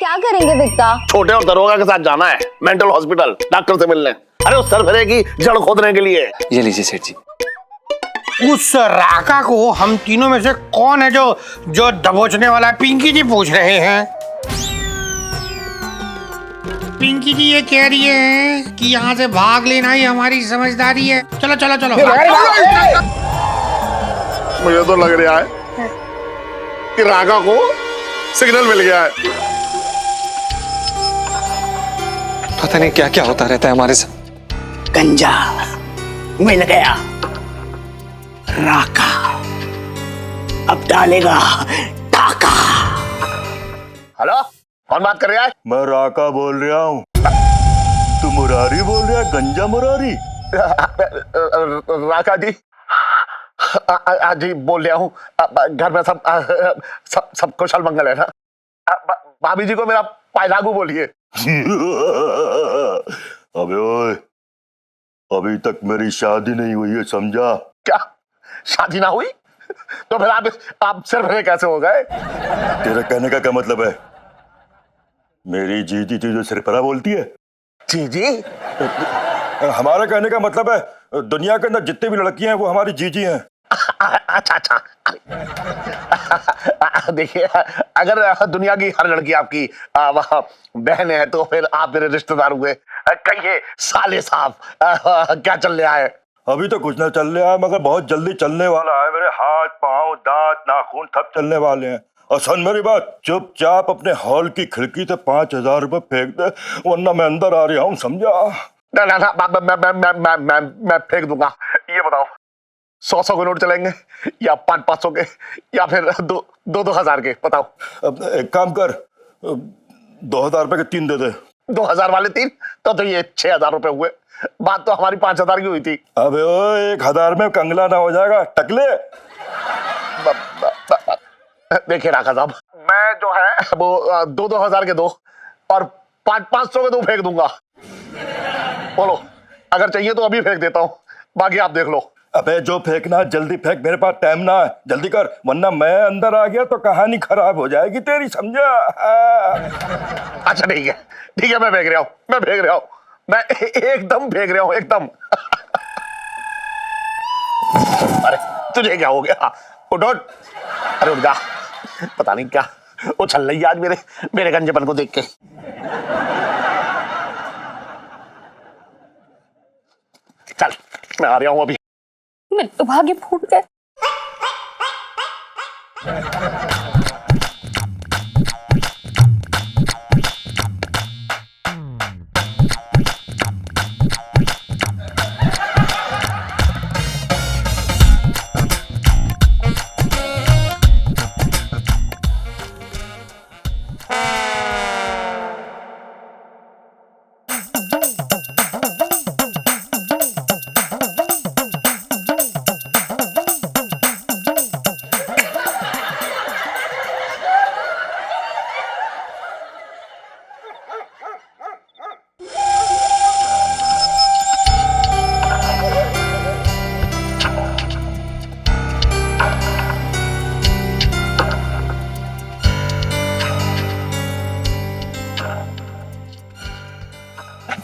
क्या करेंगे विक का? छोटे और दरोगा के साथ जाना है मेंटल हॉस्पिटल डॉक्टर से मिलने। अरे उस सरफरे की जड़ खोदने के लिए। ये लीजिए सेठ जी। उस राका को हम तीनों में से कौन है जो दबोचने वाला है? पिंकी जी पूछ रहे हैं। पिंकी जी ये कह रही है कि यहाँ से भाग लेना ही हमारी समझदारी है। चलो चलो चलो। मुझे तो लग रहा है कि राका को सिग्नल मिल गया है। पता नहीं क्या क्या होता रहता है हमारे साथ। गंजा मिल गया, राका अब डालेगा टाका। हेलो, कौन बात कर रहा है? मैं राका बोल रहा हूँ। तू मुरारी बोल रहा है? गंजा मुरारी? राका जी जी बोल रहा हूँ। घर में सब कुशल मंगल है ना? भाभी जी को मेरा पायलागू बोलिए। अबे ओए, अभी तक मेरी शादी नहीं हुई है, समझा? क्या शादी ना हुई? तो फिर आप सिर्फ कैसे हो गए? तेरे कहने का क्या मतलब है? मेरी जीजी तुझे सिरफरा बोलती है? जी हमारा कहने का मतलब है दुनिया के अंदर जितनी भी लड़कियां हैं वो हमारी जीजी हैं। अच्छा देखिए, अगर दुनिया की हर लड़की आपकी बहन है तो फिर आप मेरे रिश्तेदार हुए। कहिए साले साहब, क्या चल रहा है? अभी तो कुछ ना चल रहा है, मगर बहुत जल्दी चलने वाला है। मेरे हाथ पांव दांत नाखून सब चलने वाले हैं। और सुन मेरी बात, चुपचाप अपने हॉल की खिड़की से 5,000 रुपए फेंक दे, वरना मैं अंदर आ रहा हूँ, समझा? ना मैं फेंक दूंगा। ये बताओ, 100 के नोट चलेंगे या 500 के या फिर 2,000 के? बताओ। अब एक काम कर, 2,000 रुपए के 3 दे दे। 2,000 वाले 3 तो ये 6,000 रुपए हुए। बात तो हमारी 5,000 की हुई थी। अबे ओ, 1,000 में कंगला ना हो जाएगा टकले? देखिए राका साहब, मैं जो है वो 2,000 के 2 और 500 के 2 फेंक दूंगा। बोलो, अगर चाहिए तो अभी फेंक देता हूँ, बाकी आप देख लो। अबे जो फेंकना है जल्दी फेंक, मेरे पास टाइम ना है, जल्दी कर, वरना मैं अंदर आ गया तो कहानी खराब हो जाएगी तेरी, समझा? अच्छा ठीक है, मैं फेंक रहा हूँ, मैं एकदम फेंक रहा हूँ, एकदम। अरे तुझे क्या हो गया? उठ। अरे उठ जा, पता नहीं क्या उछल रही आज मेरे गंजेपन को देख के। चल मैं आ रहा हूँ अभी। मेरे तो भाग्य फूट गए।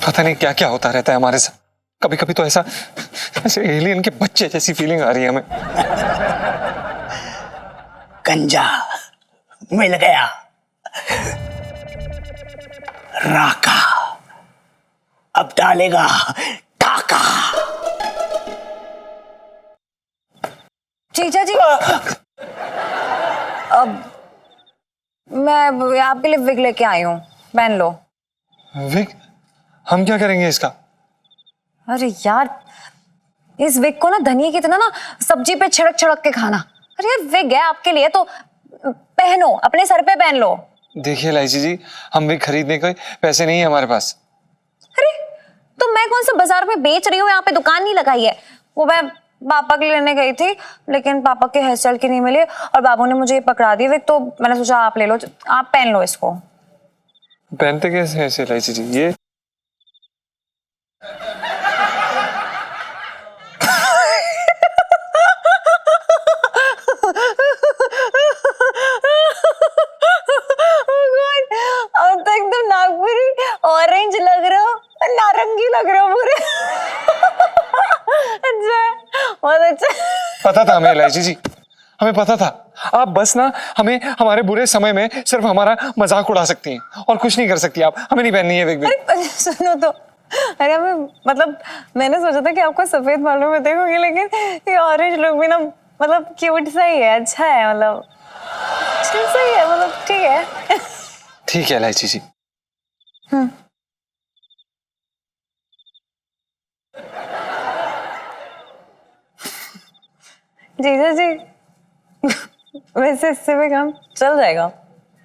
पता नहीं क्या क्या होता रहता है हमारे साथ। कभी कभी तो ऐसा एलियन के बच्चे जैसी फीलिंग आ रही है हमें। गंजा मिल गया, राका अब डालेगा टाका। जीजा जी, अब मैं आपके लिए विग लेके आई हूँ, पहन लो। विग? हम क्या करेंगे इसका? अरे यार, इस विग को ना धनिया की तरह ना सब्जी पे छिड़क के खाना। अरे यार, विग है आपके लिए तो पहनो, अपने सर पे पहन लो। देखिए लाइची जी, हम विग खरीदने के पैसे नहीं है हमारे पास। अरे तो मैं कौन सा बाजार में बेच रही हूँ, यहाँ पे दुकान नहीं लगाई है। वो मैं पापा के लेने गई थी, लेकिन पापा के हेयर स्टाइल के नहीं मिले और बाबू ने मुझे पकड़ा दी विग, तो मैंने सोचा आप ले लो, आप पहन लो इसको। पहनते कैसे हैं ऐसे लाइची जी? ये पता था हमें एलआईजी जी, हमें पता था। आप बस ना हमें हमारे बुरे समय में सिर्फ हमारा मजाक उड़ा सकती हैं और कुछ नहीं कर सकती आप। हमें नहीं पहननी है विग विग। अरे सुनो तो, अरे हमें मतलब मैंने सोचा था कि आपको सफेद बालों में देखोगे, लेकिन ये ऑरेंज लुक भी ना मतलब क्यूट सा ही है, अच्छा है, मतलब सही है, मतलब ठीक है। ठीक है एलआईजी जी। जीजा जी वैसे इससे भी काम चल जाएगा,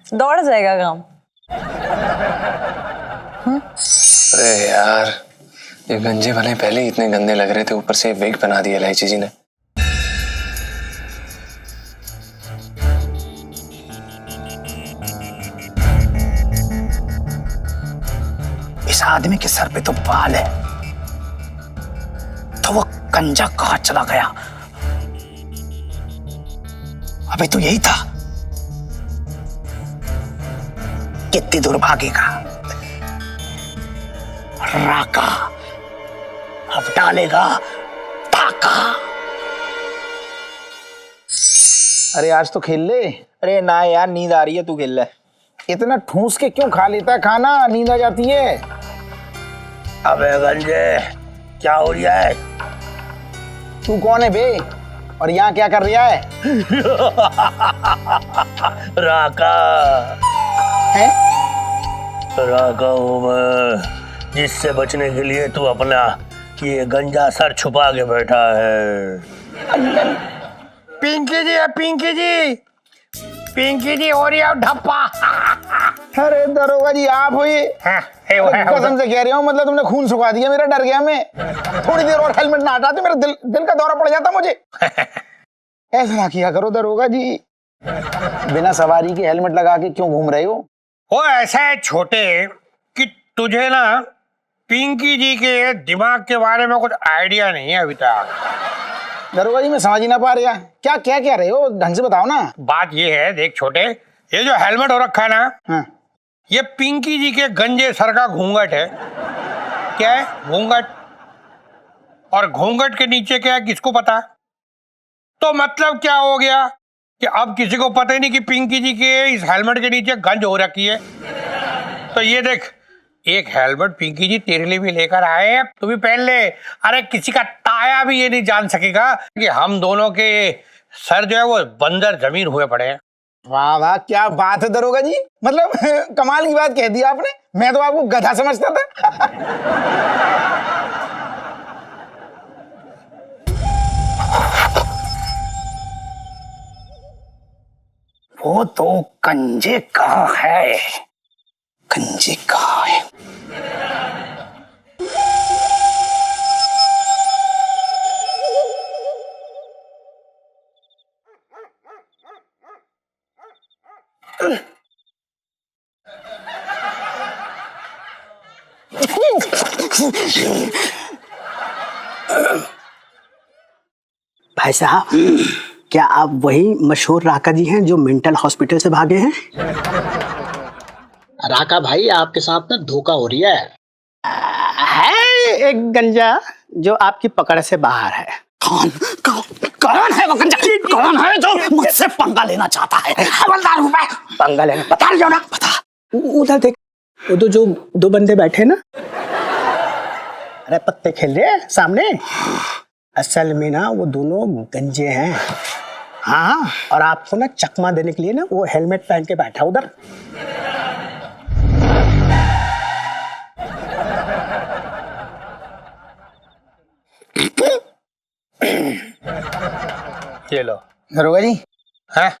दौड़ जाएगा काम। अरे यार, ये गंजे वाले पहले ही इतने गंदे लग रहे थे, ऊपर से विग बना दिया एलआईजी जी ने। इस आदमी के सर पे तो बाल है, तो वो कंजा कहाँ चला गया? अबे तो यही था। कितनी दूर भागेगा? राका अब डालेगा टाका। अरे आज तो खेल ले। अरे ना यार, नींद आ रही है, तू खेल ले। इतना ठूस के क्यों खा लेता है खाना, नींद आ जाती है। अबे गंजे क्या हो रहा है? तू कौन है बे, और यहाँ क्या कर रहा है? राका हैं? राका हूँ मैं, जिससे बचने के लिए तू अपना ये गंजा सर छुपा के बैठा है। पिंकी जी है, पिंकी जी, पिंकी जी हो रही है ढप्पा। अरे दरोगा जी आप हो ये? हाँ, है वो, है वो। कसम से कह रही हूँ, मतलब तुमने खून सुखा दिया मेरा, डर गया मैं। थोड़ी देर और हेलमेट ना हटाते मेरा दिल का दौरा पड़ जाता मुझे। ऐसा ना किया करो दरोगा जी, बिना सवारी के हेलमेट लगा के क्यों घूम रहे हो? वो ऐसा है छोटे कि तुझे ना पिंकी जी के दिमाग के बारे में कुछ आइडिया नहीं है अभी तक। दरोगा जी मैं समझ ही ना पा रहा, क्या क्या कह रहे हो, ढंग से बताओ ना। बात ये है, देख छोटे, ये जो हेलमेट हो रखा है ना, हाँ। ये पिंकी जी के गंजे सर का घूंघट है। क्या है? घूंघट। और घूंघट के नीचे क्या है किसको पता? तो मतलब क्या हो गया कि अब किसी को पता ही नहीं कि पिंकी जी के इस हेलमेट के नीचे गंज हो रखी है। तो ये देख, एक हेलमेट पिंकी जी तेरे लिए भी लेकर आए हैं, तू भी पहन ले। अरे किसी का ताया भी ये नहीं जान सकेगा कि हम दोनों के सर जो है वो बंजर जमीन हुए पड़े हैं। वाह वाह, क्या बात है दरोगा जी, मतलब कमाल की बात कह दी आपने। मैं तो आपको गधा समझता था। वो तो कंजे कहाँ है? कंजे कहाँ है? भाई साहब, क्या आप वही मशहूर राका जी हैं जो मेंटल हॉस्पिटल से भागे हैं? राका भाई, आपके साथ ना धोखा हो रही है। एक गंजा जो आपकी पकड़ से बाहर है। कौन कौन कौन है वो गंजा? कौन है जो मुझसे पंगा लेना चाहता है? हवलदार हूं मैं। पंगा लेना बता रही हो ना? बता। उधर देख, वो जो दो बंदे बैठे ना, अरे पत्ते खेल रहे हैं सामने। असल में ना वो दोनों गंजे हैं। हाँ, और आपको ना चकमा देने के लिए ना वो हेलमेट पहन के बैठा उधर। ये लो। दरोगा जी हैं?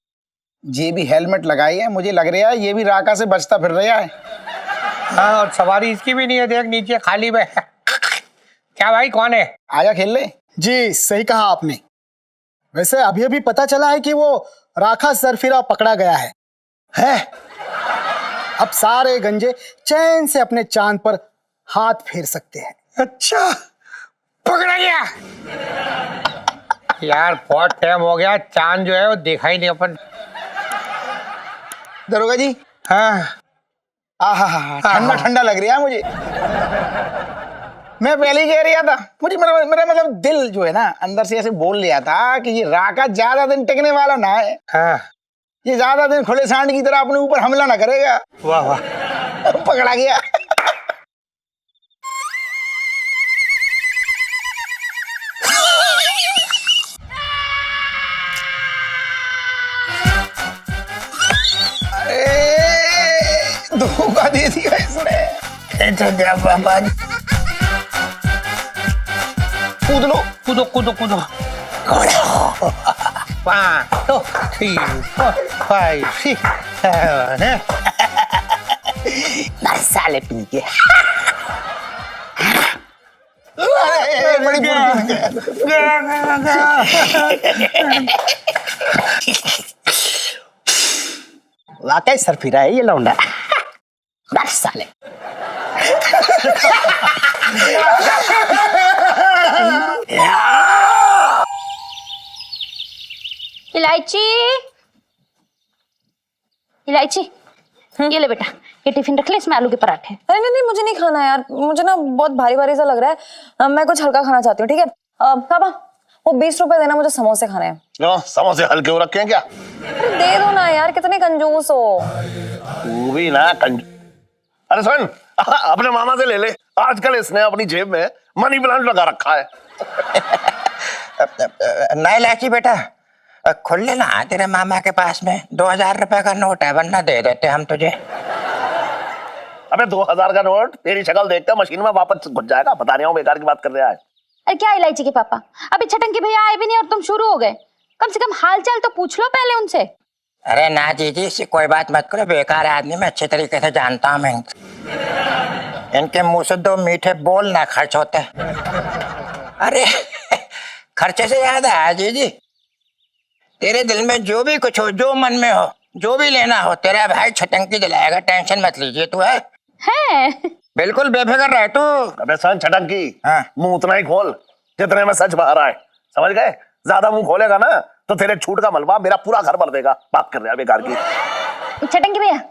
ये भी हेलमेट लगाई है, मुझे लग रहा है ये भी राका से बचता फिर रहा है। हाँ, और सवारी इसकी भी नहीं है, देख नीचे खाली में। क्या भाई, कौन है? आजा खेल ले। जी सही कहा आपने। वैसे अभी अभी पता चला है कि वो राखा सरफिरा पकड़ा गया है। अब सारे गंजे चैन से अपने चांद पर हाथ फेर सकते हैं। अच्छा, पकड़ा गया। यार बहुत टाइम हो गया, चांद जो है वो देखा ही नहीं अपन। दरोगा जी हाँ, ठंडा ठंडा लग रहा है मुझे। मैं पहले ही कह रहा था, मुझे मेरा मेरा मतलब दिल जो है ना अंदर से ऐसे बोल लिया था कि ये राका ज्यादा दिन टिकने वाला ना है। हाँ ये ज्यादा दिन खुले सांड की तरह अपने ऊपर हमला ना करेगा। वाह वाह। पकड़ा गया। अरे धोखा दे दिया इसने। कूद लो। कूदो कूदो कूदो। 1 2 3 4 5 6 7 मर साले पी के। अरे बड़ी वाकई सरफिरा है ये लौंडा। मर साले। इलायची इलायची ये ले बेटा, ये टिफिन रख ले, इसमें आलू के पराठे। अरे नहीं नहीं, मुझे नहीं खाना यार, मुझे ना बहुत भारी भारी सा लग रहा है। मैं कुछ हल्का खाना चाहती हूँ, ठीक है? पापा वो 20 रुपए देना, मुझे समोसे खाने हैं। क्यों समोसे हल्के हो रखे हैं क्या? अरे दे दो ना यार, कितने कंजूस हो। तू भी ना अरे सुन, अपने मामा से ले ले, आजकल इसने अपनी जेब में मनी प्लांट लगा रखा है। नहीं लाची बेटा, खोल लेना तेरे मामा के पास में 2000 रुपए का नोट है, वरना दे देते हम तुझे। अबे 2000 का नोट तेरी शक्ल देखकर मशीन में वापस घुस जाएगा। बता रहा हूँ, बेकार की बात कर रहा है। अरे क्या इलायची के पापा, अभी छटंकी भैया आए भी नहीं और तुम शुरू हो गए। कम से कम हाल चाल तो पूछ लो पहले उनसे। अरे ना जीजी, इससे कोई बात मत करो, बेकार आदमी मैं अच्छे तरीके से जानता हूँ। मैं इनके मुंह से 2 मीठे बोल ना खर्च होते। अरे खर्चे से याद आया जीजी, तेरे दिल में जो भी कुछ हो, जो मन में हो, जो भी लेना हो, तेरा भाई छटंकी दिलाएगा, टेंशन मत लीजिए। तू है बिल्कुल बेफिक्र रह तू। अबे सन छटंकी, हाँ। मुंह उतना ही खोल जितने में सच बाहर आए, समझ गए? ज्यादा मुंह खोलेगा ना तो तेरे छूट का मलबा मेरा पूरा घर भर देगा। बात कर रहा है बेकार की। छटंकी भैया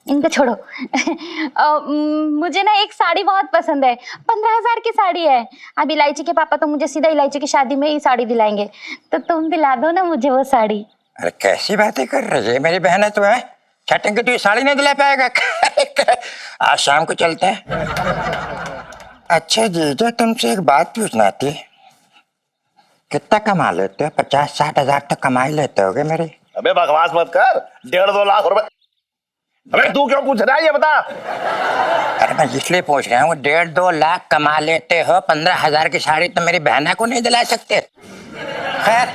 इनको छोड़ो। मुझे ना एक साड़ी बहुत पसंद है, 15,000 की साड़ी है। अब इलायची के पापा तो मुझे सीधा इलायची की शादी में ही साड़ी दिलाएंगे, तो तुम दिला दो ना मुझे वो साड़ी। अरे कैसी बातें कर रही है, मेरी बहन है तू है? छटंकी तू ये साड़ी नहीं दिला पाएगा। आज शाम को चलते हैं। अच्छा जीजा, तुमसे एक बात पूछना थी, कितना कमा लेते हो? 50-60 हजार तक कमा ही लेते होगे मेरे। अबे बकवास मत कर, 1.5-2 लाख रुपए। अबे तू क्यों पूछ रहा है ये बता? अरे मैं इसलिए पूछ रहा हूँ, 1.5-2 लाख कमा लेते हो, 15,000 की साड़ी तो मेरी बहना को नहीं दिला सकते? खैर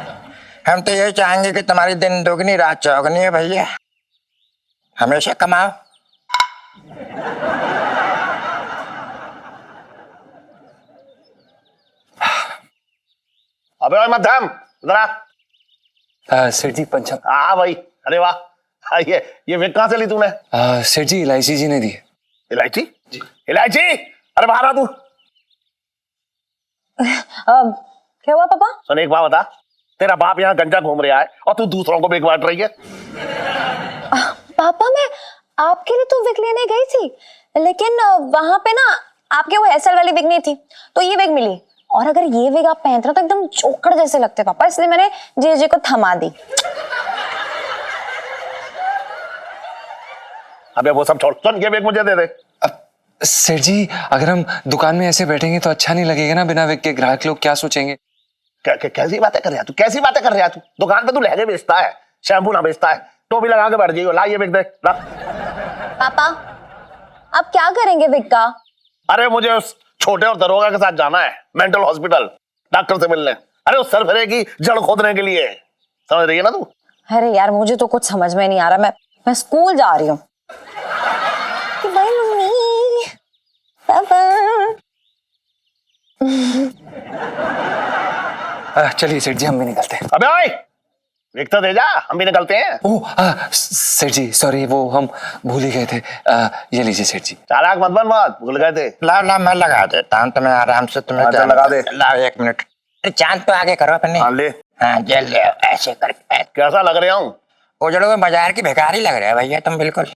हम तो ये चाहेंगे कि तुम्हारी दिन दोगुनी रात चौगुनी है भैया, हमेशा कमाओ। अबे ओए मध्यम इधर आ। सेठ जी पंचम। हाँ भाई, अरे वाह। हाँ, ये विक कहाँ से ली तूने? सेठ जी इलायची जी ने दी। इलायची? इलायची, अरे बाहर आ तू। क्या हुआ पापा? सुन एक बात बता, तेरा बाप यहाँ गंजा घूम रहा है और तू दूसरों को बेच बांट रही है। पापा मैं आपके लिए तो विग लेने गई थी, लेकिन वहां पे ना आपके वो हेयर वाली विग नहीं थी, तो ये विग मिली। और अगर ये विग आप पहनते हो तो एकदम जोकर जैसे लगते पापा, इसलिए मैंने जे को थमा दी। अबे वो सब छोड़, सुन ये विग मुझे दे दे। सेठ जी अगर हम दुकान में ऐसे बैठेंगे तो अच्छा नहीं लगेगा ना, बिना विग के ग्राहक लोग क्या सोचेंगे? कैसी बातें कर रहा तू? कैसी बातें कर रहा तू? दुकान पे तू लहंगे बेचता है, शैम्पू ना बेचता है, टोपी लगा के बैठ जाइयो। ला ये विग दे, ला। पापा आप क्या करेंगे विग का? अरे मुझे उस छोटे और दरोगा के साथ जाना है मेंटल हॉस्पिटल, डॉक्टर से मिलने। अरे उस सरफरे की जड़ खोदने के लिए, समझ रही है ना तू? अरे यार मुझे तो कुछ समझ में नहीं आ रहा, मैं स्कूल जा रही हूँ। बाय मम्मी, पापा। चलिए सेठ जी हम भी निकलते हैं। अबे ओए विग तो दे जा, हम भी निकलते हैं। ओह सेठ जी सॉरी, वो हम भूल ही गए थे। ये लीजिए सेठ जी। चालाक मत बन, मत भूल गए थे। ला ला मैं लगा देता हूँ तुम्हें आराम से, तुम्हें अच्छा, लगा दे। ला 1 मिनट। अरे चांद तो आगे करो अपने। हाँ ले। हाँ जेल ले ऐसे करके। कैसा लग रहा हूँ? उजड़े हुए बाजार की भिखारी लग रहे हैं भैया तुम बिल्कुल।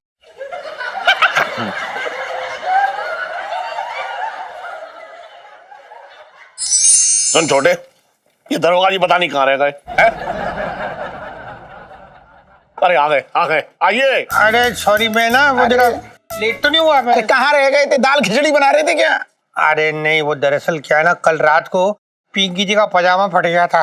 सुन छोटे, ये दरोगा जी पता नहीं कहाँ रह गए हैं? अरे आ गए आइए। अरे सॉरी, मैं ना वो जरा लेट तो नहीं हुआ मैं? अरे कहाँ रह गए थे? दाल खिचड़ी बना रहे थे क्या? अरे नहीं, वो दरअसल क्या है ना, कल रात को पिंकी जी का पजामा फट गया था,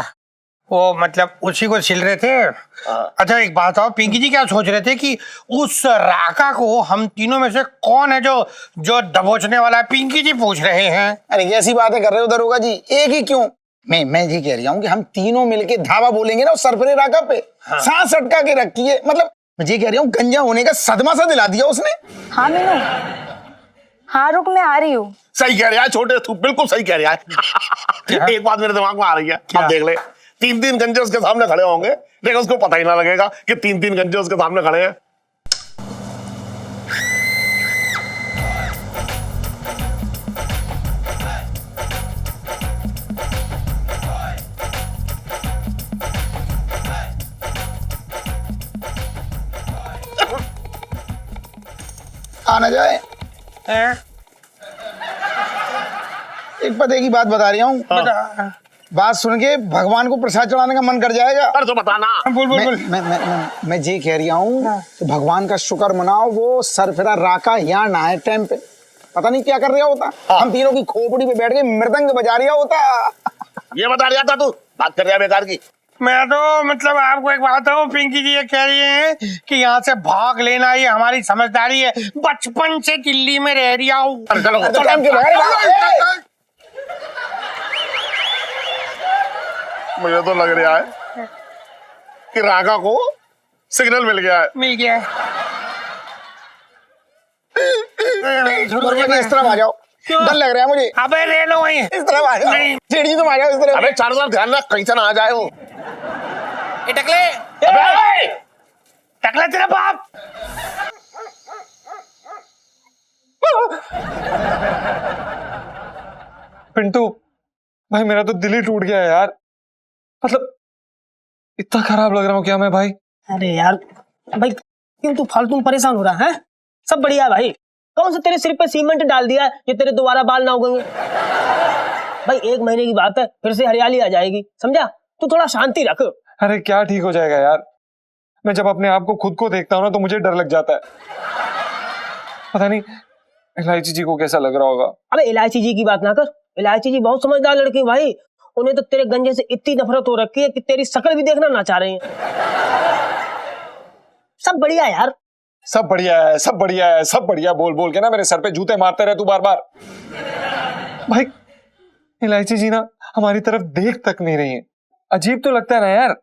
वो मतलब उसी को सिल रहे थे। अच्छा एक बात आओ, पिंकी जी क्या सोच रहे थे कि उस राका को हम तीनों में से कौन है जो दबोचने वाला है, पिंकी जी पूछ रहे हैं। अरे कैसी बातें कर रहे हो दरोगा जी, एक ही क्यों? मैं जी कह रहा हूँ कि हम तीनों मिलके धावा बोलेंगे ना उस सरफरे राका पे। सांस अटका के रखी है, मतलब मैं जी कह रही हूँ गंजा होने का सदमा सा दिला दिया उसने। हाँ मीनू, हाँ रुक, मैं आ रही हूँ। सही कह रहा है छोटे, तू बिल्कुल सही कह रहा है। एक बात मेरे दिमाग में आ रही है, अब देख ले, 3 गंजे उसके सामने खड़े होंगे, लेकिन उसको पता ही ना लगेगा कि 3 गंजे उसके सामने खड़े हैं। आना जाए। एक पते की बात बता रही हूँ, बात सुन के भगवान को प्रसाद चढ़ाने का मन कर जाएगा। अरे तो बताना। बोल बोल बोल। मैं जी कह रही हूँ कि भगवान का शुक्र मनाओ, वो सरफिरा राका यहाँ ना है टाइम पे, पता नहीं क्या कर रहा होता। हम तीनों की खोपड़ी पे बैठ के मृदंग बजा रहा होता। ये बता रहा था तू, बात कर रहा है बेकार की। मैं तो मतलब आपको एक बात बताऊं, पिंकी जी ये कह रही हैं कि यहाँ से भाग लेना ये हमारी समझदारी है, बचपन से दिल्ली में रह रही हूँ। चलो टाइम के बगैर मुझे तो लग रहा है कि राका को सिग्नल मिल गया है। मिल गया इस तरफ आ जाओ, डर लग रहा है मुझे। अबे ले लो वहीं। इस तरफ आ जाओ, सीढ़ी तुम आ जाओ इस तरफ। अबे चारों ध्यान रख, कहीं से ना आ जाए वो। टकले, टकला तेरा बाप। पिंटू भाई, मेरा तो दिल ही टूट गया है यार, मतलब इतना खराब लग रहा हूँ क्या मैं भाई? अरे यार भाई, क्यों तू फालतू परेशान हो रहा है? सब बढ़िया है भाई। कौन सा तेरे सिर पे सीमेंट डाल दिया है जो तेरे दोबारा बाल ना उगेंगे? भाई 1 महीने की बात है, फिर से हरियाली आ जाएगी, समझा? तू थोड़ा शांति रख। अरे क्या ठीक हो जाएगा यार, मैं जब अपने आप को खुद को देखता हूँ ना तो मुझे डर लग जाता है। पता नहीं इलायची जी को कैसा लग रहा होगा। अबे इलायची जी की बात ना कर, इलायची जी बहुत समझदार लड़की भाई, उन्हें तो तेरे गंजे से इतनी नफरत हो रखी है कि तेरी शक्ल भी देखना ना चाह रही है। सब बढ़िया है यार, सब बढ़िया है, सब बढ़िया है, सब बढ़िया बोल बोल के ना मेरे सर पे जूते मारते रहे तू बार बार। भाई इलायची जी ना हमारी तरफ देख तक नहीं रही है। अजीब तो लगता है ना यार,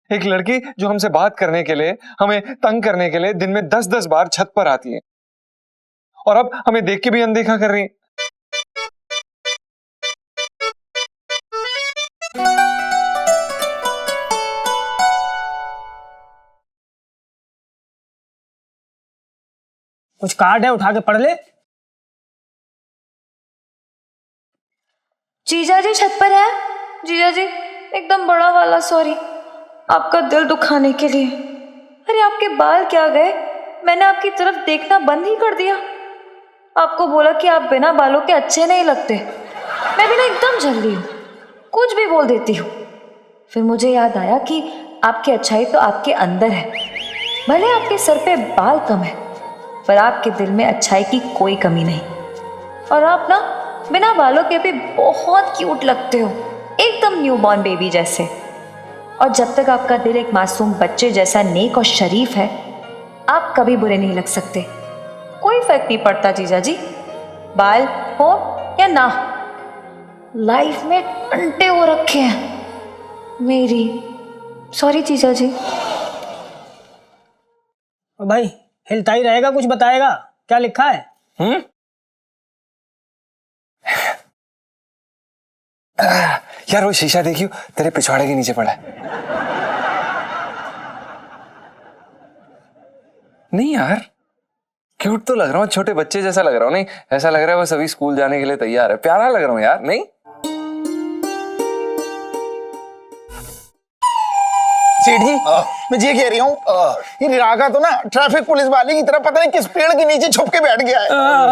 एक लड़की जो हमसे बात करने के लिए, हमें तंग करने के लिए दिन में 10-10 बार छत पर आती है, और अब हमें देख के भी अनदेखा कर रही है। कुछ कार्ड है उठा के पढ़ ले। जीजा जी छत पर है। जीजा जी एकदम बड़ा वाला सॉरी, आपका दिल दुखाने के लिए। अरे आपके बाल क्या गए? मैंने आपकी तरफ देखना बंद ही कर दिया। आपको बोला कि आप बिना बालों के अच्छे नहीं लगते। मैं भी ना एकदम जल्दी हूँ, कुछ भी बोल देती हूँ। फिर मुझे याद आया कि आपकी अच्छाई तो आपके अंदर है। भले आपके सर पे बाल कम है, पर आपके दिल में अच्छाई की कोई कमी नहीं। और आप ना बिना बालों के भी बहुत क्यूट लगते हो, एकदम न्यूबॉर्न बेबी जैसे। और जब तक आपका दिल एक मासूम बच्चे जैसा नेक और शरीफ है, आप कभी बुरे नहीं लग सकते। कोई फर्क नहीं पड़ता जीजा जी, बाल हो या ना हो। लाइफ में टंटे हो रखे हैं मेरी। सॉरी जीजा जी। भाई हिलता ही रहेगा, कुछ बताएगा? क्या लिखा है? यार वो शीशा देखियो, तेरे पिछवाड़े के नीचे पड़ा है। नहीं यार, क्यूट तो लग रहा हूँ, छोटे बच्चे जैसा लग रहा हूँ। नहीं, ऐसा लग रहा है बस अभी स्कूल जाने के लिए तैयार है। प्यारा लग रहा हूँ यार, नहीं? सीढ़ी मैं ये कह रही हूँ ये रागा तो ना ट्रैफिक पुलिस वाले की तरह पता नहीं किस पेड़ के नीचे छुप के बैठ गया है।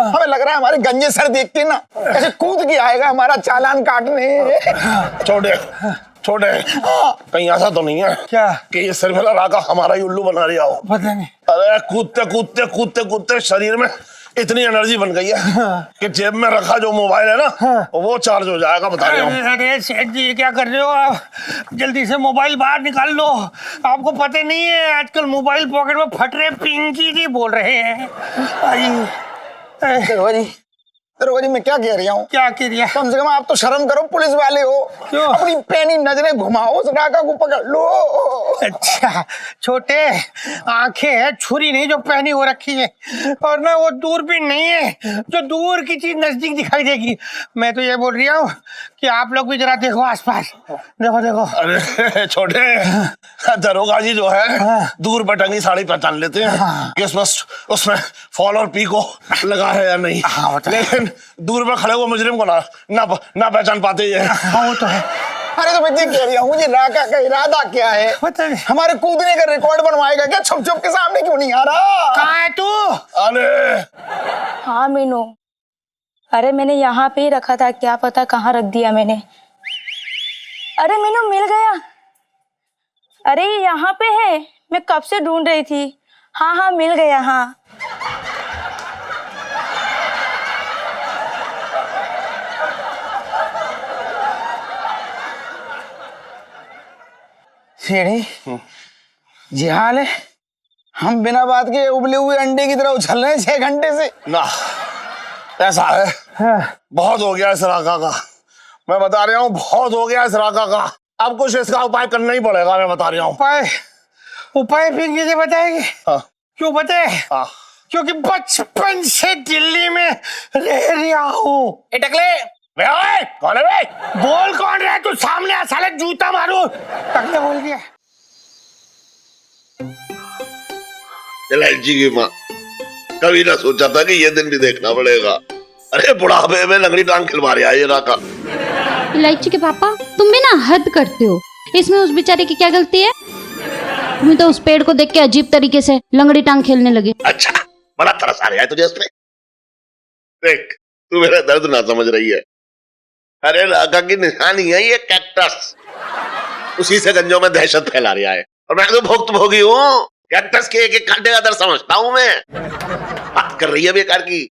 हमें लग रहा है हमारे गंजे सर देख के ना ऐसे कूद के आएगा हमारा चालान काटने। छोटे छोटे कहीं ऐसा तो नहीं है क्या कि ये सिर्फ राका हमारा ही उल्लू बना रहा हो? पता नहीं। अरे कूदते कूदते कूदते कूदते शरीर में इतनी एनर्जी बन गई है कि जेब में रखा जो मोबाइल है ना वो चार्ज हो जाएगा, बता रहा हूँ। अरे सेठ जी क्या कर रहे हो आप? जल्दी से मोबाइल बाहर निकाल लो। आपको पता नहीं है आजकल मोबाइल पॉकेट में फट रहे, पिंकी जी बोल रहे हैं। दरोगा जी मैं क्या कह रही हूँ? क्या कह रही है? कम से कम आप तो शर्म करो, पुलिस वाले हो। क्यों? अपनी पैनी नजरें घुमाओ, उस राका को पकड़ लो। अच्छा छोटे, आंखें है छुरी नहीं जो पहनी हो रखी है, और ना वो दूरबीन नहीं है जो दूर की चीज नजदीक दिखाई देगी। मैं तो ये बोल रही हूँ कि आप लोग भी जरा देखो आसपास, देखो देखो। अरे छोटे, दरोगा जी जो है दूर बटंगी साड़ी पहचान लेते हैं कि उसमें फॉल और पी को लगा है या नहीं, लेकिन दूर में खड़े हुए मुजरिम को ना पहचान पाते ये। हाँ वो तो है। अरे तो मैं ये कह रही हूँ मुझे राका का इरादा क्या है? पता नहीं। हमारे कूदने का रिकॉर्ड बनवाएगा क्या? छुप छुप के सामने क्यों नहीं आ रहा? कहाँ है तू? अरे हाँ मीनू, अरे मैंने यहाँ पे ही रखा था, क्या पता कहाँ रख दिया मैंने। अरे मीनू मिल गया। अरे ये यहाँ पे है, मैं कब से ढूंढ रही थी। हाँ हाँ मिल गया। हाँ सीढ़ी जी हाल है, हम बिना बात के उबले हुए अंडे की तरह उछल रहे हैं 6 घंटे से। ना ऐसा है बहुत हो गया इस राका का, मैं बता रहा हूँ बहुत हो गया इस राका का। अब कुछ इसका उपाय करना ही पड़ेगा, मैं बता रहा हहूँ। उपाय पिंकी जी बताएगी। क्यों बताए? क्योंकि बचपन से दिल्ली में रह रहा हूँ। कौन है बे? बोल कौन रहा है तू? सामने आ साले, जूता मारू। टकले बोल दिया। इलायची की माँ, कभी ना सोचा था कि ये दिन भी देखना पड़ेगा। अरे बुढ़ापे में लंगड़ी टांग खिलवा रहा है ये राका। इलायची के पापा, तुम भी ना हद करते हो। इसमें उस बेचारे की क्या गलती है? तुम्हें तो उस पेड़ को देख के अजीब तरीके से लंगड़ी टांग खेलने लगे। अच्छा, बड़ा तरस आ रहा है तुझे उसमें। देख, तू मेरा दर्द ना समझ रही है। अरे राका की निशानी है ये कैक्टस, उसी से गंजों में दहशत फैला रहा है, और मैं तो भुक्तभोगी हूँ। कैक्टस के एक कांटे का दर्द समझता हूँ मैं। बात कर रही है बेकार की।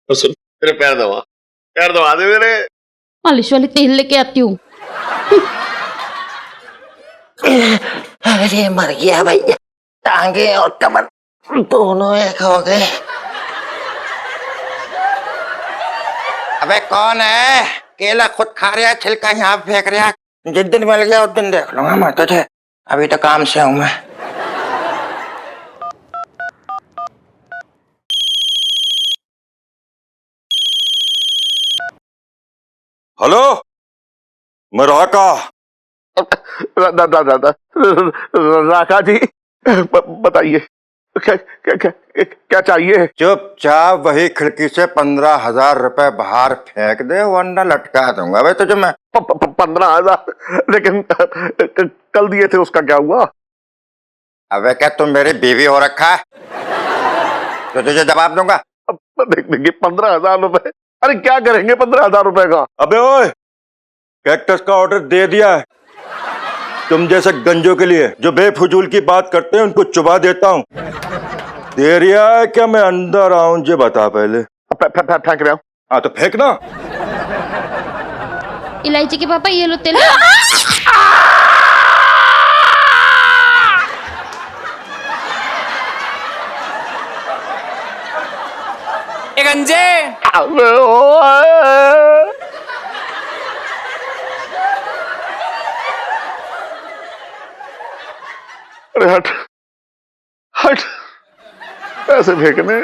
सुन, तेरे पैर दबा दे मेरे। मालिश वाली तेल लेके आती हूँ। अरे मर गया भैया, टांगे और कमर दोनों एक हो गए। अबे कौन है? केला खुद खा रहा है, छिलका यहाँ फेंक रहा है। जिस दिन मिल गया उस दिन देख लूंगा मैं तुझे, अभी तो काम से हूं मैं। हेलो, मैं राका। राका जी बताइए क्या चाहिए? चुपचाप वही खिड़की से 15,000 रुपए बाहर फेंक दे, वरना लटका दूंगा भाई तुझे मैं। 15,000? लेकिन कल दिए थे, उसका क्या हुआ? अबे क्या तुम मेरी बीवी हो रखा है तो तुझे जवाब दूंगा? देखिए 15,000 रुपए, अरे क्या करेंगे 15,000 रुपए का? अबे ओए, कैक्टस का ऑर्डर दे दिया है। तुम जैसे गंजों के लिए जो बेफजूल की बात करते हैं उनको चुबा देता हूँ। दे रिया है क्या? मैं अंदर आऊं जे बता पहले। फेंक रहा हूँ। हाँ तो फेंकना। इलायची के पापा ये लो तेल। गंजे अरे हट हट, ऐसे फेंकने।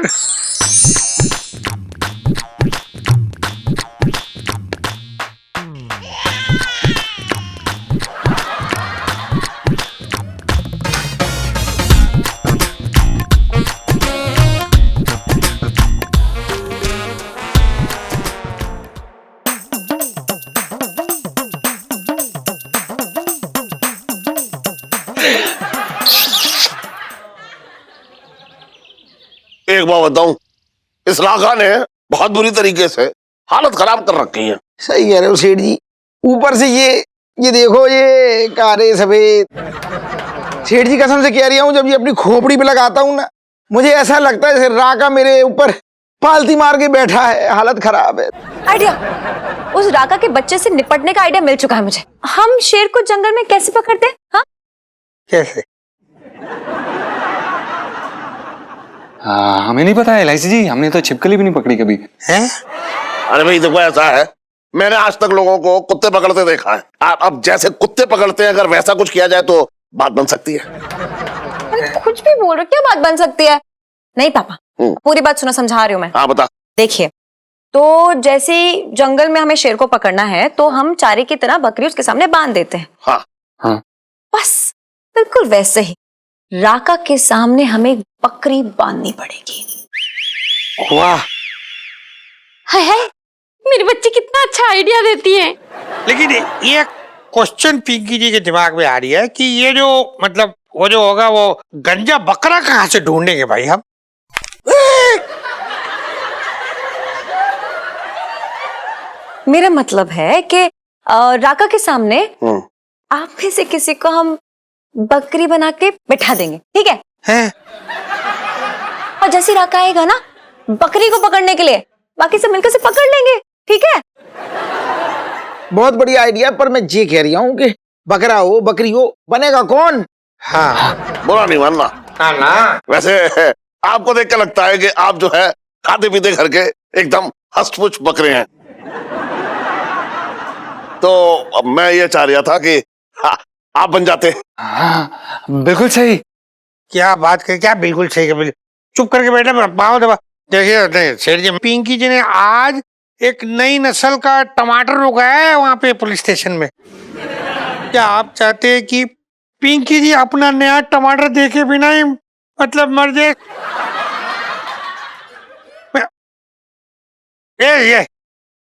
एक बात बताऊं, इस राका ने बहुत बुरी तरीके से हालत खराब कर रखी है। सही कह रहे हो सेठ जी। ऊपर से ये देखो, ये कारे सफेद। सेठ जी कसम से कह रही हूँ, जब ये अपनी खोपड़ी पे लगाता हूँ ना, मुझे ऐसा लगता है जैसे राका मेरे ऊपर पालती मार के बैठा है। हालत खराब है। आइडिया, उस राका के बच्चे से निपटने का आइडिया मिल चुका है मुझे। हम शेर को जंगल में कैसे पकड़ते हैं? हाँ, कैसे? हमें नहीं पता है एलआईसी जी, हमने तो छिपकली भी नहीं पकड़ी कभी। हैं? अरे भाई देखो, ऐसा है, मैंने आज तक लोगों को कुत्ते पकड़ते देखा है। अब जैसे कुत्ते पकड़ते हैं, अगर वैसा कुछ किया जाए तो बात बन सकती है। अरे कुछ भी बोल रहे हो, क्या बात बन सकती है? नहीं पापा, पूरी बात सुनो, समझा रही हूँ मैं। हाँ बता। देखिए, तो जैसे जंगल में हमें शेर को पकड़ना है तो हम चारे की तरह बकरी उसके सामने बांध देते हैं। हाँ। बस बिल्कुल वैसे ही राका के सामने हमें बकरी बांधनी पड़ेगी। वाह, हाय हाय, मेरी बच्ची कितना अच्छा आइडिया देती है। लेकिन ये क्वेश्चन पिंकी जी के दिमाग में आ रही है कि ये जो मतलब वो जो होगा वो गंजा बकरा कहाँ से ढूंढेंगे भाई हम? मेरा मतलब है कि राका के सामने आप में से किसी को हम बकरी बना के बिठा देंगे, ठीक है? हैं? और जैसे राका आएगा ना बकरी को पकड़ने के लिए, बाकी सब मिलकर से पकड़ लेंगे, ठीक है? बहुत बढ़िया आइडिया, पर मैं ये कह रही हूँ कि बकरा हो बकरी हो, बनेगा कौन? हाँ, बुरा नहीं मानना। हाँ ना। वैसे आपको देख के लगता है कि आप जो है खाते पीते घर के एकदम हष्टपुष्ट बकरे हैं। तो मैं ये चाह रहा था कि आप बन जाते। हाँ, बिल्कुल सही। क्या बात कर, क्या बिल्कुल सही है, बिल्कुल चुप करके बैठे पाओ दबा। देखिए सेठ जी, पिंकी जी ने आज एक नई नस्ल का टमाटर उगाया है वहां पे पुलिस स्टेशन में। क्या आप चाहते हैं कि पिंकी जी अपना नया टमाटर देखे बिना ही मतलब मर जाए?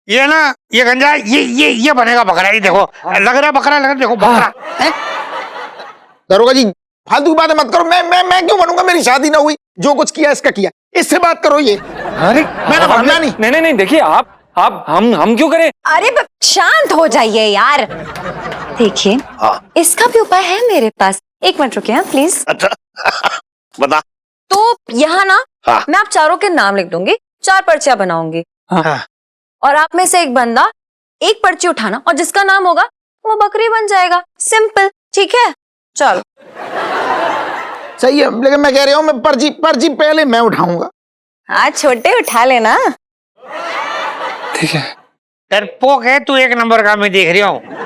ये ना, ये गंजा, ये बनेगा बकरा। ये देखो, लग रहा है बकरा, लग रहा है, देखो बकरा है। दरोगा जी फालतू की बातें मत करो। मैं क्यों बनूंगा? मेरी शादी ना हुई, जो कुछ किया इसका किया, इससे बात करो। ये अरे मैंने भागना नहीं। नहीं, देखिए आप हम क्यों करें? अरे शांत हो जाइए यार। देखिए, इसका भी उपाय है मेरे पास। एक मिनट रुकिए प्लीज। अच्छा बता। तो यहाँ ना हाँ। मैं आप चारों के नाम लिख दूंगी, 4 पर्चियां बनाऊंगी। हाँ। और आप में से एक बंदा एक पर्ची उठाना और जिसका नाम होगा वो बकरी बन जाएगा। सिंपल, ठीक है? चलो। सही है, लेकिन मैं कह रही हूँ मैं पर्ची पहले मैं उठाऊंगा। हाँ छोटे, उठा लेना। ठीक है। डरपोक है तू, एक नंबर का, मैं देख रहा हूँ।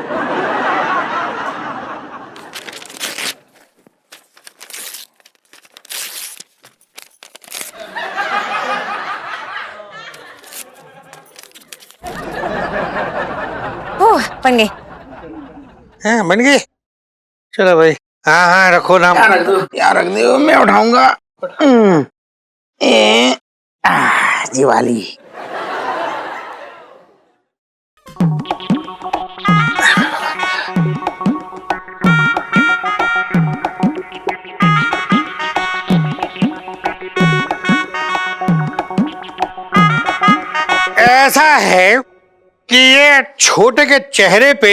बन गई। हाँ, बन गई। चलो भाई, हाँ रखो नाम। यहाँ रख दो, मैं उठाऊंगा। दिवाली। ऐसा है कि ये छोटे के चेहरे पे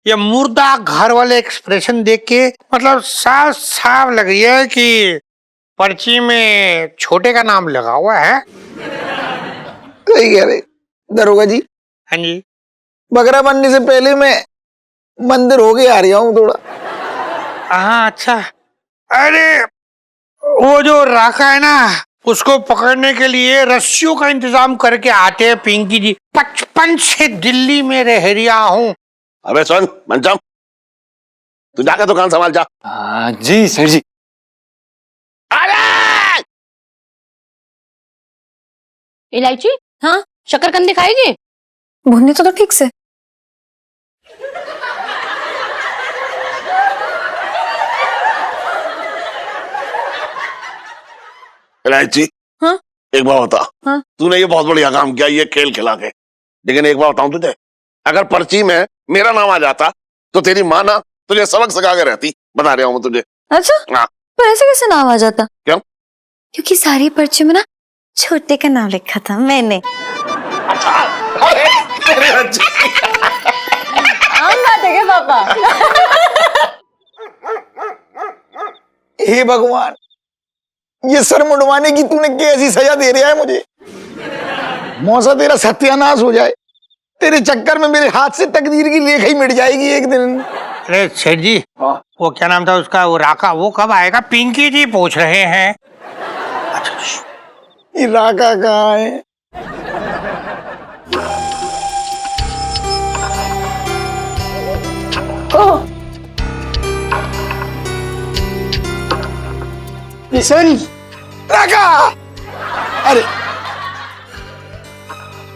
ये मुर्दा घर वाले एक्सप्रेशन देख के मतलब साफ साफ लग रही है कि पर्ची में छोटे का नाम लगा हुआ है। सही कह रहे दरोगा जी। हाँ जी। बकरा बनने से पहले मैं मंदिर हो गया आ रहा हूँ थोड़ा। हाँ अच्छा। अरे वो जो राका है ना, उसको पकड़ने के लिए रस्सियों का इंतजाम करके आते हैं पिंकी जी। 55 से दिल्ली में रह रहा हूँ। अबे सुन मंचम, तू जाकर दुकान संभाल जा। जी सर जी। अरे इलायची, हाँ शकरकंद खाएगी? भुनने तो ठीक से। इलायची, हाँ? एक बात बता। हाँ? तूने ये बहुत बढ़िया काम किया, ये खेल खिला के। लेकिन एक बात बताऊं तुझे, अगर पर्ची में मेरा नाम आ जाता तो तेरी माँ ना तुझे सबक सिखा के रहती। बता रहा हूँ मैं तुझे। अच्छा, हाँ। पर ऐसे कैसे नाम आ जाता? क्यों? क्योंकि सारी पर्ची में ना छोटे का नाम लिखा था मैंने। आम बात है क्या पापा? हे भगवान, ये सर मुंडवाने की तूने कैसी सजा दे रहा है मुझे। मौसा तेरा सत्यानाश हो जाए, तेरे चक्कर में मेरे हाथ से तकदीर की लेख ही मिट जाएगी एक दिन। अरे सेठ जी, वो क्या नाम था उसका, वो राका, वो कब आएगा? पिंकी जी पूछ रहे हैं। ये राका कहाँ है? किशन, राका, अरे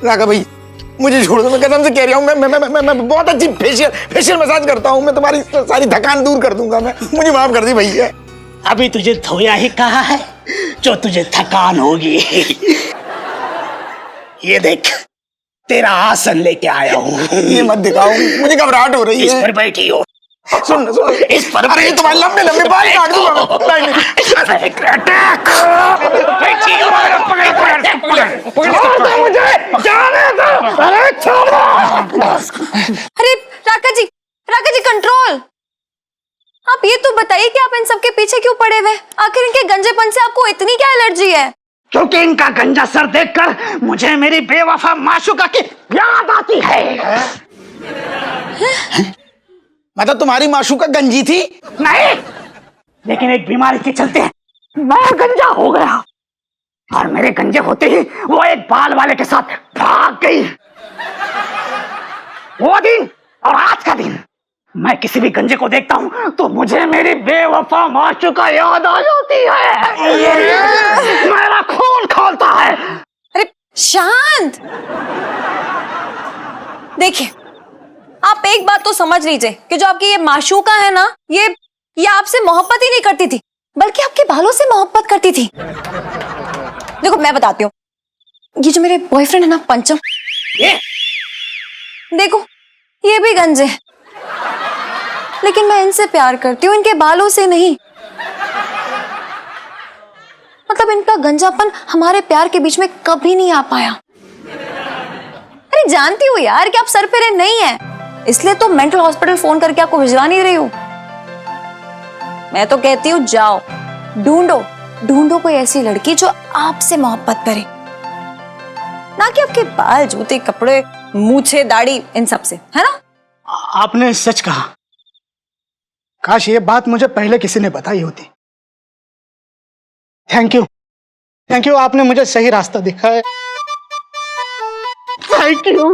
राका भाई, मुझे छोड़ दो, मैं कसम से कह रहा हूँ, मैं बहुत अच्छी फेशियल मसाज करता हूँ, मैं तुम्हारी सारी थकान दूर कर दूंगा। मैं, मुझे माफ कर दी भैया। अभी तुझे धोया ही कहा है जो तुझे थकान होगी। ये देख, तेरा आसन लेके आया हूँ। ये मत दिखाओ, मुझे घबराहट हो रही इस है। पर बैठी हो। सुन इस पर अरे ये तुम्हारे लंबे लंबे बाल काट दूंगा मैं। नहीं, नहीं। बैठी हो। अरे राका जी कंट्रोल। आप ये तो बताइए कि आप इन सब के पीछे क्यों पड़े हुए? आखिर इनके गंजेपन से आपको इतनी क्या एलर्जी है? क्योंकि इनका गंजा सर देखकर मुझे मेरी बेवफा माशूका की याद आती है। मतलब तुम्हारी माशूका गंजी थी? नहीं, लेकिन एक बीमारी के चलते मैं गंजा हो गया, और मेरे गंजे होते ही वो एक बाल वाले के साथ भाग गई। वो दिन और आज का दिन, मैं किसी भी गंजे को देखता हूँ तो मुझे मेरी बेवफा माशूका याद आ जाती है। मेरा खून खौलता है। अरे शांत। देखिए, आप एक बात तो समझ लीजिए कि जो आपकी ये माशूका है ना, ये आपसे मोहब्बत ही नहीं करती थी, बल्कि आपके बालों से मोहब्बत करती थी। देखो मैं बताती हूँ, ये जो मेरे बॉयफ्रेंड है ना पंचम, ये देखो ये भी गंजे हैं, लेकिन मैं इनसे प्यार करती हूँ, इनके बालों से नहीं। मतलब इनका गंजापन हमारे प्यार के बीच में कभी नहीं आ पाया। अरे जानती हूँ यार कि आप सर पे नहीं है, इसलिए तो मेंटल हॉस्पिटल फोन करके आपको भिजवा नहीं रही हूँ। मैं तो कहती हूँ जाओ ढूंढो कोई ऐसी लड़की जो आपसे मोहब्बत करे, ना कि आपके बाल, जूते, कपड़े, मूछे, दाढ़ी, इन सब से, है ना? आपने सच कहा। काश ये बात मुझे पहले किसी ने बताई होती। थैंक यू, आपने मुझे सही रास्ता दिखाया। Thank you.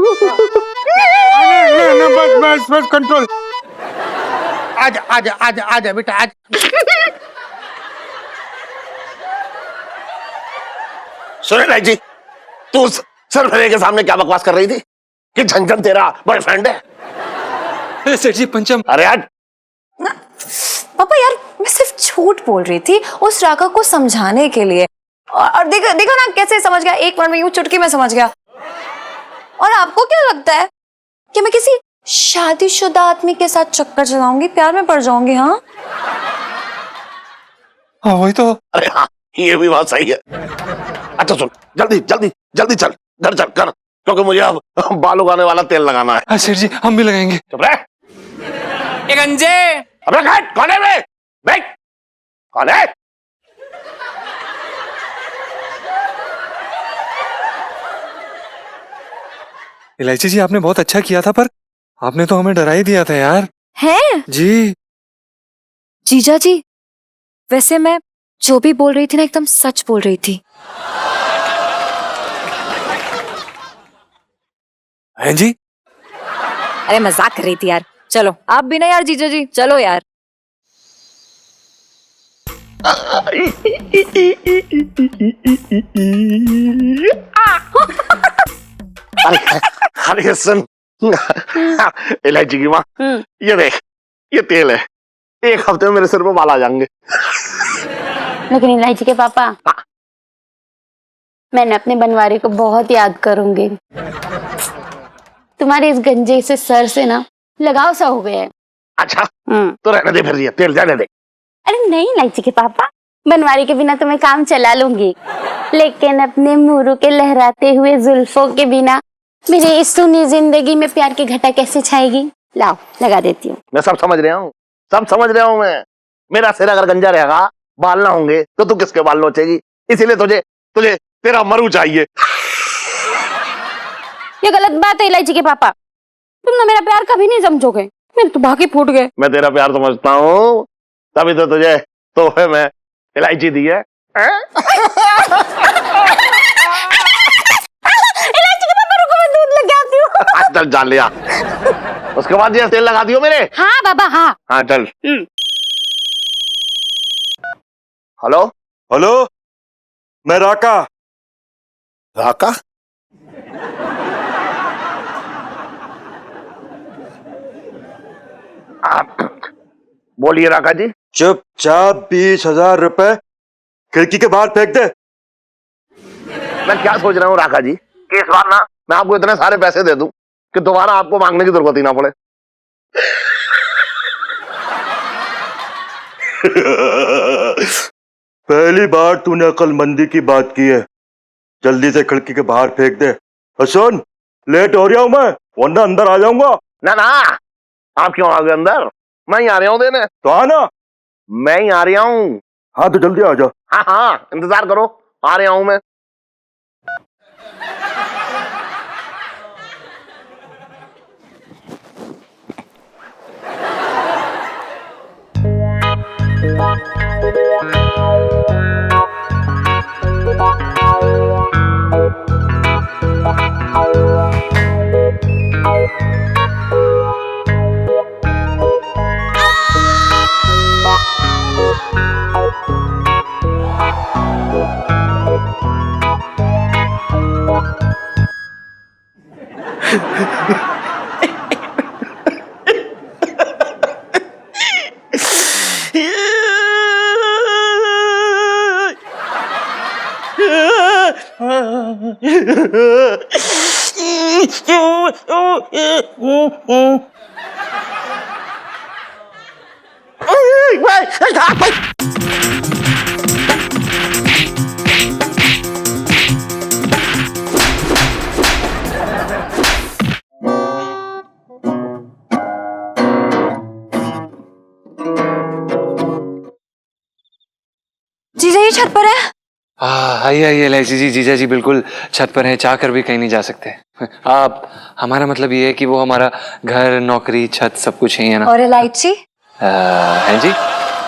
बस कंट्रोल। आजा बेटा, आज सुने जी, तू सर भरे के सामने क्या बकवास कर रही थी कि झंझन तेरा बॉयफ्रेंड है? सेठ जी पंचम, अरे यार पापा यार, मैं सिर्फ झूठ बोल रही थी उस राका को समझाने के लिए, और देखो ना कैसे समझ गया, एक बार में यूं चुटकी में समझ गया। और आपको क्या लगता है कि मैं किसी शादीशुदा आदमी के साथ चक्कर चलाऊंगी, प्यार में पड़ जाऊंगी? हाँ वही तो। अरे हाँ, ये भी बात सही है। अच्छा सुन, जल्दी जल्दी जल्दी चल, घर चल कर, क्योंकि मुझे अब बाल उगाने वाला तेल लगाना है। हाँ सेठ जी, हम भी लगाएंगे। चुप रहे। ये गंजे। अबे बैठ, कौन है बे? बैठ, कौन है? इलायची जी, आपने बहुत अच्छा किया था, पर आपने तो हमें डरा ही दिया था यार। है जी जीजा जी, वैसे मैं जो भी बोल रही थी ना, एकदम सच बोल रही थी। हैं जी? अरे मजाक कर रही थी यार। चलो आप भी ना यार जीजा जी, चलो यार। अरे अरे सुन इलायची की माँ, ये देख, ये तेल है, एक हफ्ते में मेरे सिर पे बाल आ जाएंगे। लेकिन इलायची के पापा, मैंने अपने बनवारी को बहुत याद करूंगी। तुम्हारे इस गंजे से सर से ना लगाव सा हो गया है। अच्छा तो रहने दे, फिर ये तेल जाने दे। अरे नहीं इलायची के पापा, बनवारी के बिना तो मैं काम चला लूंगी, लेकिन अपने मुरू के लहराते हुए जुल्फों के बिना मेरी इस सुनी जिंदगी में प्यार की घटा कैसे छाएगी। लाओ लगा देती हूँ। मैं सब समझ रहा हूँ, सब समझ रहा हूँ मैं। मेरा सिर अगर गंजा रहेगा, बाल ना होंगे, तो तू किसके बाल नोचेगी? इसीलिए तुझे तुझे तेरा मरू चाहिए। ये गलत बात है इलायची के पापा, तुम ना मेरा प्यार कभी नहीं समझोगे, मेरे तो भाग ही फूट गए। मैं तेरा प्यार समझता हूँ, तभी तो तुझे तोहफे में इलायची दी है। इलायची के पापा रुको, मैं दूध लेके आती हूँ। चल जा लिया, उसके बाद ये तेल लगा दियो मेरे। हाँ बाबा हाँ। हाँ चल। हेलो हेलो, मैं राका। राका? बोलिए राका जी। चुपचाप 20,000 रुपए खिड़की के बाहर फेंक दे। मैं क्या सोच रहा हूँ राका जी कि इस बार ना मैं आपको इतने सारे पैसे दे दूं कि दोबारा आपको मांगने की जरूरत ही ना पड़े। पहली बार तूने अक्लमंदी की बात की है। जल्दी से खिड़की के बाहर फेंक दे। और सुन, लेट हो रहा हूं मैं, वरना अंदर आ जाऊंगा। ना ना, आप क्यों आ गए अंदर? मैं ही आ रहा हूँ देने। तो आना। मैं ही आ रहा हूँ। हाँ तो जल्दी आ जा। हाँ हाँ, इंतजार करो, आ रहा हूँ मैं। जीजा ये छत पर है। आइए आइए इलायची जी, जीजा जी बिल्कुल छत पर हैं, चाह कर भी कहीं नहीं जा सकते। आप, हमारा मतलब ये है कि वो हमारा घर, नौकरी, छत सब कुछ ही है ना। और इलायची? हैं जी?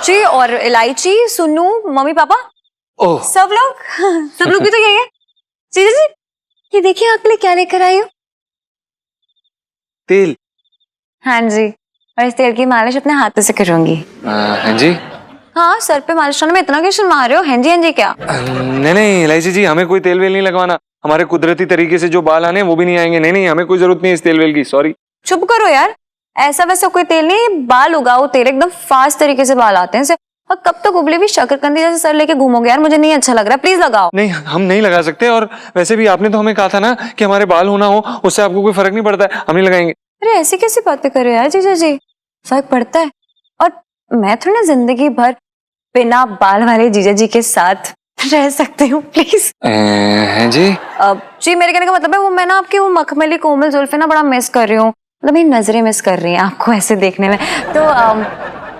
जी, और इलायची, सुन्नू, मम्मी पापा, ओह सब लोग भी तो यही है। जीजा जी ये देखिए आपके लिए क्या लेकर आई हूँ। तेल? हाँ जी, और इस तेल की मालिश अपने हाथों से करूंगी। हैं जी? हाँ, सर पे मालिश करने में इतना क्यों शर्मा रहे हो? हाँ जी क्या? नहीं नहीं इलायची जी, हमें कोई तेल वेल नहीं लगवाना। हमारे कुदरती तरीके से जो बाल आने वो भी नहीं आएंगे। नहीं नहीं, हमें कोई जरूरत नहीं है इस तेल वेल की, सॉरी। चुप करो यार, ऐसा वैसा कोई तेल नहीं, बाल उगाओ तेल, एकदम फास्ट तरीके से बाल आते हैं इसे। और कब तक उबले भी शकरकंदी जैसे सर लेके घूमोगे यार? मुझे नहीं अच्छा लग रहा, प्लीज लगाओ। नहीं, हम नहीं लगा सकते। और वैसे भी आपने तो हमें कहा था ना कि हमारे बाल होना हो उससे आपको कोई फर्क नहीं पड़ता है, हम नहीं लगाएंगे। अरे ऐसी कैसी बातें कर रहे हो यार जीजा जी, फर्क पड़ता है। और मैं थोड़ी ना जिंदगी भर बिना बाल वाले जीजा जी के साथ रह सकती हूँ, प्लीज। हैं जी? जी मेरे कहने का मतलब है वो मैं ना आपकी वो मखमली कोमल जुल्फे ना बड़ा मिस कर रही हूँ, मतलब मेरी नजरें मिस कर रही हैं आपको ऐसे देखने में। तो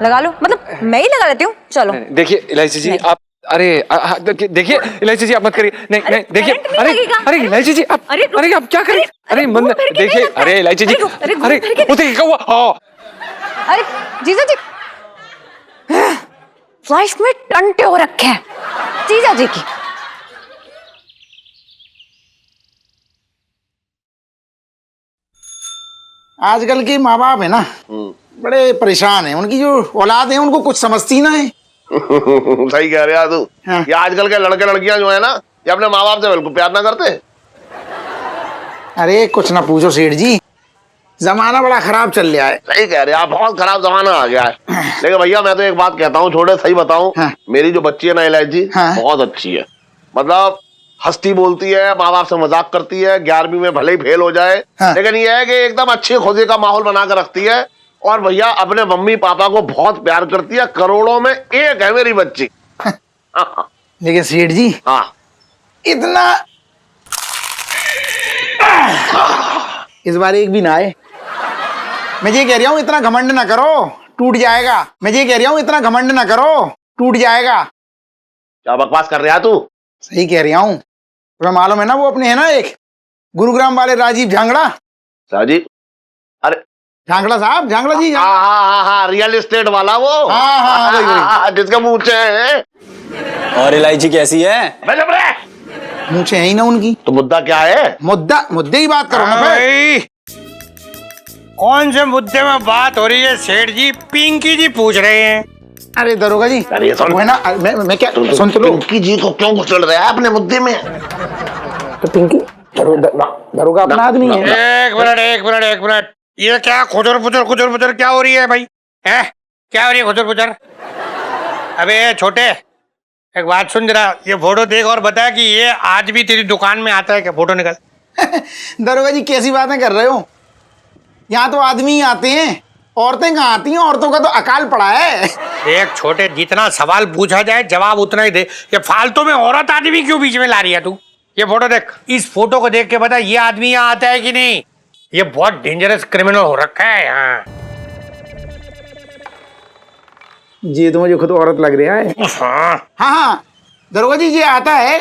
लगा लो, मतलब मैं ही लगा लेती हूँ, चलो। देखिए इलायची जी आप, अरे देखिए इलायची जी आप मत करिए। नहीं नहीं देखिए, अरे इलायची जी आप, अरे आप क्या करें? अरे मन देखिए, अरे इलायची जी, अरे वो देखिए क्या हुआ? अरे जीजा जी लाइफ में टंटे हो रखे हैं जीजा जी की। आजकल के माँ बाप है ना बड़े परेशान हैं, उनकी जो औलाद है उनको कुछ समझती ना है। सही कह रहे हैं तू। हाँ। ये आजकल के लड़के लड़कियां जो है ना, ये अपने माँ बाप से बिल्कुल प्यार ना करते। अरे कुछ ना पूछो सेठ जी, जमाना बड़ा खराब चल रहा है। सही कह रहे हैं आप, बहुत खराब जमाना आ गया है। लेकिन भैया मैं तो एक बात कहता हूँ, छोटे सही बताऊं, हाँ। मेरी जो बच्ची है ना इलायची, हाँ। बहुत अच्छी है। मतलब हंसती बोलती है, माँ बाप से मजाक करती है, 11वीं में भले ही फेल हो जाए, हाँ। लेकिन ये है कि एकदम अच्छी खुशी का माहौल बना कर रखती है। और भैया अपने मम्मी पापा को बहुत प्यार करती है, करोड़ों में एक है मेरी बच्ची। हाँ लेकिन सेठ जी हाँ इतना इस बार एक भी ना आए। मैं ये कह रहा हूँ इतना घमंड ना करो, टूट जाएगा। मैं ये कह रहा हूँ इतना घमंड ना करो, टूट जाएगा। क्या बकवास कर रहा है तू? सही कह रहा हूँ। तुम्हें मालूम है ना वो अपने है ना एक गुरुग्राम वाले राजीव झांगड़ा। राजीव? अरे झांगड़ा साहब, झांगड़ा जी। हाँ हाँ हाँ हाँ, रियल एस्टेट वाला वो। हाँ, हाँ, वही, वही। जिसका मूंछें है। और इलायची कैसी है? मैं जब रहे मूंछें है ही ना उनकी। तो मुद्दा क्या है? मुद्दे की बात करो ना हाँ फिर। भाई, कौन से मुद्दे में बात हो रही है सेठ जी? पिंकी जी पूछ रहे हैं। अरे दरोगा जी, अरे सुन। वो है ना, मैं क्या सुन तो लो। पिंकी जी को क्यों कुचल रहा है अपने मुद्दे में? तो पिंकी दरोगा अपना आदमी है। एक मिनट, ये क्या खुचर पुचर क्या हो रही है भाई? है क्या हो रही है खुचर पुचर? अबे छोटे, एक बात सुन जरा, ये फोटो देख और बता कि ये आज भी तेरी दुकान में आता है क्या? फोटो निकल। दरोगा जी कैसी बातें कर रहे हो? यहाँ तो आदमी ही आते हैं, औरतें कहाँ आती हैं? औरतों का तो अकाल पड़ा है। एक छोटे, जितना सवाल पूछा जाए जवाब उतना ही दे। ये फालतू में औरत आदमी क्यों बीच में ला रही है तू? ये फोटो देख, इस फोटो को देख के बता ये आदमी यहाँ आता है कि नहीं? ये बहुत डेंजरस क्रिमिनल हो रखा है यहाँ। ये तो मुझे खुद औरत लग रहा है। हाँ, हाँ दरोगा जी ये आता है,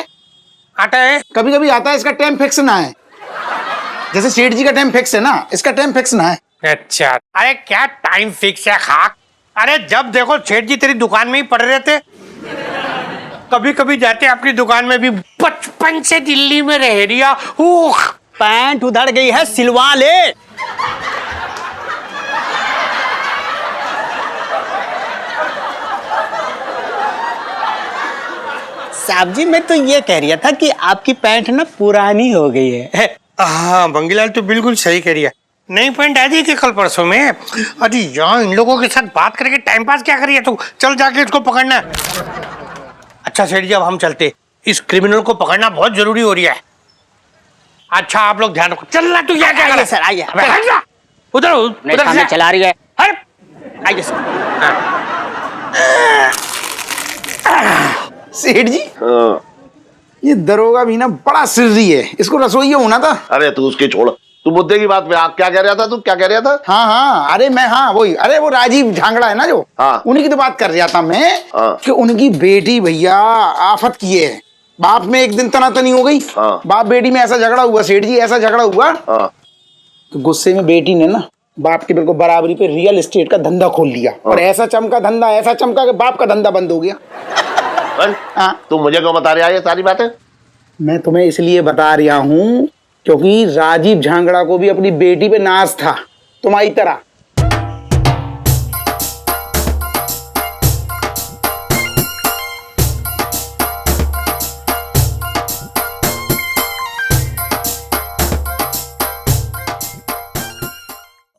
कभी कभी आता है। इसका टाइम फिक्स ना है। जैसे सेठ जी का टाइम फिक्स है ना, इसका टाइम फिक्स ना है। अच्छा, अरे क्या टाइम फिक्स है खाक? अरे जब देखो सेठ जी तेरी दुकान में ही पड़े रहते। कभी कभी जाते अपनी दुकान में भी। बचपन से दिल्ली में रह रिया। पैंट उधड़ गई है, सिलवा ले। साहब जी, मैं तो ये कह रहा था कि आपकी पैंट ना पुरानी हो गई है। हाँ बंगीलाल, तू बिल्कुल सही कह रही है। नई पैंट आ जाएगी कल परसों में। अरे यहाँ इन लोगों के साथ बात करके टाइम पास क्या करिए तू? चल जाके इसको पकड़ना है। अच्छा सेठ जी, अब हम चलते। इस क्रिमिनल को पकड़ना बहुत जरूरी हो रही है। अच्छा आप लोग ध्यान रखो। चल ना तू, क्या क्या कर रहा है? सर आइए। अबे हट जा। उधर से चला रही है। हट। आइए सर। सेठ जी हाँ। ये दरोगा भी ना बड़ा सिर्री है, इसको रसोइया होना था। अरे तू उसकी छोड़, तू मुद्दे की बात पे क्या कह रहा था? तू क्या कह रहा था? हाँ अरे मैं, हाँ वही, अरे वो राजीव झांगड़ा है ना जो, हाँ। उन्हीं की तो बात कर रहा था मैं। हाँ। कि उनकी बेटी भैया आफत की है। बाप में एक दिन तनातनी हो गई। हाँ। बाप बेटी में ऐसा झगड़ा हुआ सेठ जी, ऐसा झगड़ा हुआ। हाँ। तो गुस्से में बेटी ने ना बाप के बिल्कुल बराबरी पे रियल एस्टेट का धंधा खोल लिया। और ऐसा चमका धंधा, ऐसा चमका कि बाप का धंधा बंद हो गया। हाँ। तू मुझे क्यों बता रहा है ये सारी बातें? मैं तुम्हें इसलिए बता रहा हूँ क्योंकि राजीव झांगड़ा को भी अपनी बेटी पे नाज था, तुम्हारी तरह।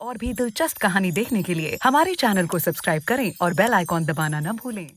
और भी दिलचस्प कहानी देखने के लिए हमारे चैनल को सब्सक्राइब करें और बेल आइकॉन दबाना न भूलें।